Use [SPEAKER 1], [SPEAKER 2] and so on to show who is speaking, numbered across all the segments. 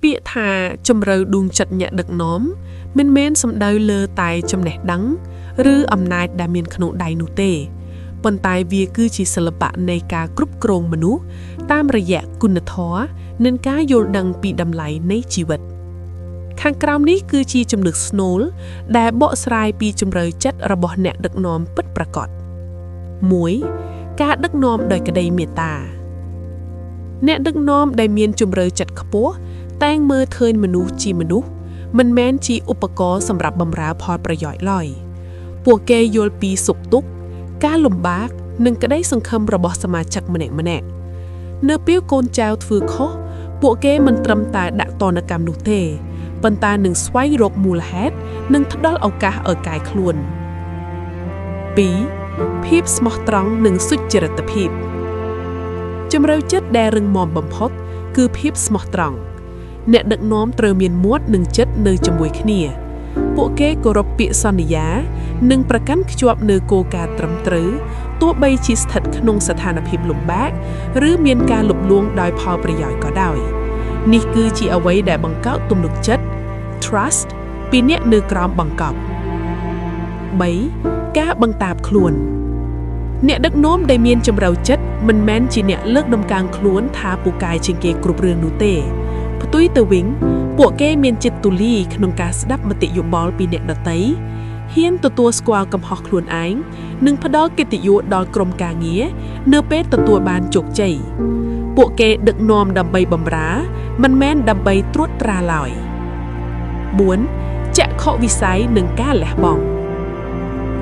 [SPEAKER 1] ពាក្យថាជំរឿដួងចិត្តអ្នកដឹកនាំមិនមែនសំដៅលើតែចំណេះដឹងឬអំណាចដែលមានក្នុងដៃនោះទេប៉ុន្តែវាគឺជាសិល្បៈនៃការគ្រប់គ្រងមនុស្សតាមរយៈគុណធម៌និងការយល់ដឹងពីតម្លៃនៃជីវិតខាងក្រោមនេះគឺជាចំណុចស្នូលដែលបកស្រាយពីជំរឿចិត្តរបស់អ្នកដឹកនាំពិតប្រាកដ 1. ការដឹកនាំដោយក្តីមេត្តាអ្នកដឹកនាំដែលមានជំរឿចិត្តខ្ពស់តែងមើលឃើញមនុស្សជាមនុស្សមិនមែនជាឧបករណ៍សម្រាប់បម្រើផលប្រយោជន៍ឡើយពួកគេយល់ពីសុខទុក្ខការលំបាកនិងក្តីសង្ឃឹមរបស់សមាជិកម្នាក់ៗនៅពេលកូនចៅធ្វើខុសពួកគេមិនត្រឹមតែដាក់ទណ្ឌកម្មនោះទេប៉ុន្តែនឹងស្វែងរកមូលហេតុនិងផ្ដល់ឱកាសឲ្យកែខ្លួន 2. ភាពស្មោះត្រង់និងសុចរិតភាពជំរឿចិត្តដែលរឹងមាំបំផុតគឺភាពស្មោះត្រង់អ្នកដឹកនាំត្រូវមានមាត់និងចិត្តនៅជាមួយគ្នាពួកគេគោរពពាក្យសន្យានិងប្រកាន់ខ្ជាប់នូវគោលការណ៍ត្រឹមត្រូវទោះបីជាស្ថិតក្នុងស្ថានភាពលំបាកឬមានការលុបលួងដោយផលប្រយោជន៍ក៏ដោយនេះគឺជាអ្វីដែលបង្កើតទំនុកចិត្ត trust ពីអ្នកនៅក្រោមបង្កប់ 3. ការបង្តាបខ្លួនអ្នកដឹកនាំដែលមានជំរឿចិត្តមិនមែនជាអ្នកលើកដំកើងខ្លួនថាពូកែជាងគេគ្រប់រឿងនោះទេផ្ទុយទៅវិញពួកគេមានចិត្តទូលាយក្នុងការស្ដាប់មតិយោបល់ពីអ្នកដទៃហ៊ានទទួលស្គាល់កំហុសខ្លួនឯងនិងផ្ដល់កិត្តិយសដល់ក្រុមការងារនៅពេលទទួលបានជោគជ័យពួកគេដឹកនាំដើម្បីបម្រើមិនមែនដើម្បីត្រួតត្រាឡើយ 4. ចក្ខុវិស័យនិងការលះបង់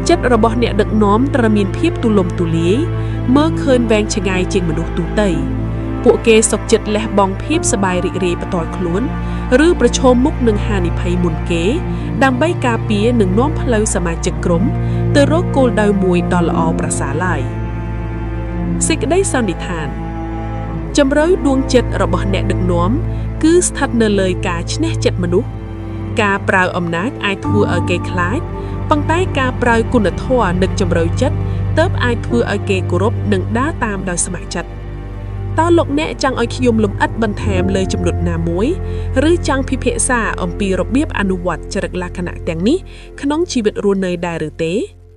[SPEAKER 1] ចិត្តរបស់អ្នកដឹកនាំត្រូវមានភាពទូលំទូលាយមើលឃើញវែងឆ្ងាយជាងមនុស្សទូទៅពួកគេសុខចិត្តលះបង់ភាពសប្បាយរីករាយផ្ទាល់ខ្លួនឬប្រឈមមុខនឹងហានិភ័យមុនគេដើម្បីការពារនិងនាំផ្លូវសមាជិកក្រុមទៅរកគោលដៅមួយដ៏ល្អប្រសើរឡើយសេចក្តីសន្និដ្ឋានជំរឿដួងចិត្តរបស់អ្នកដឹកនាំគឺស្ថិតនៅលើការឈ្នះចិត្តមនុស្សការប្រើអំណាចអាចធ្វើឲ្យគេខ្លាចប៉ុន្តែការប្រើគុណធម៌និងជំរឿចិត្តទើបអាចធ្វើឲ្យគេគោរពនិងដើរតាមដោយស្ម័គ្រចិត្តតើលោកអ្នកចង់ឲ្យខ្ញុំលម្អិតបន្ថែមលើចំណុចណាមួយឬចង់ពិភាក្សាអំពីរបៀបអនុវត្តចរិតលក្ខណៈទាំងនេះក្នុងជីវិតរស់នៅដែរឬទេ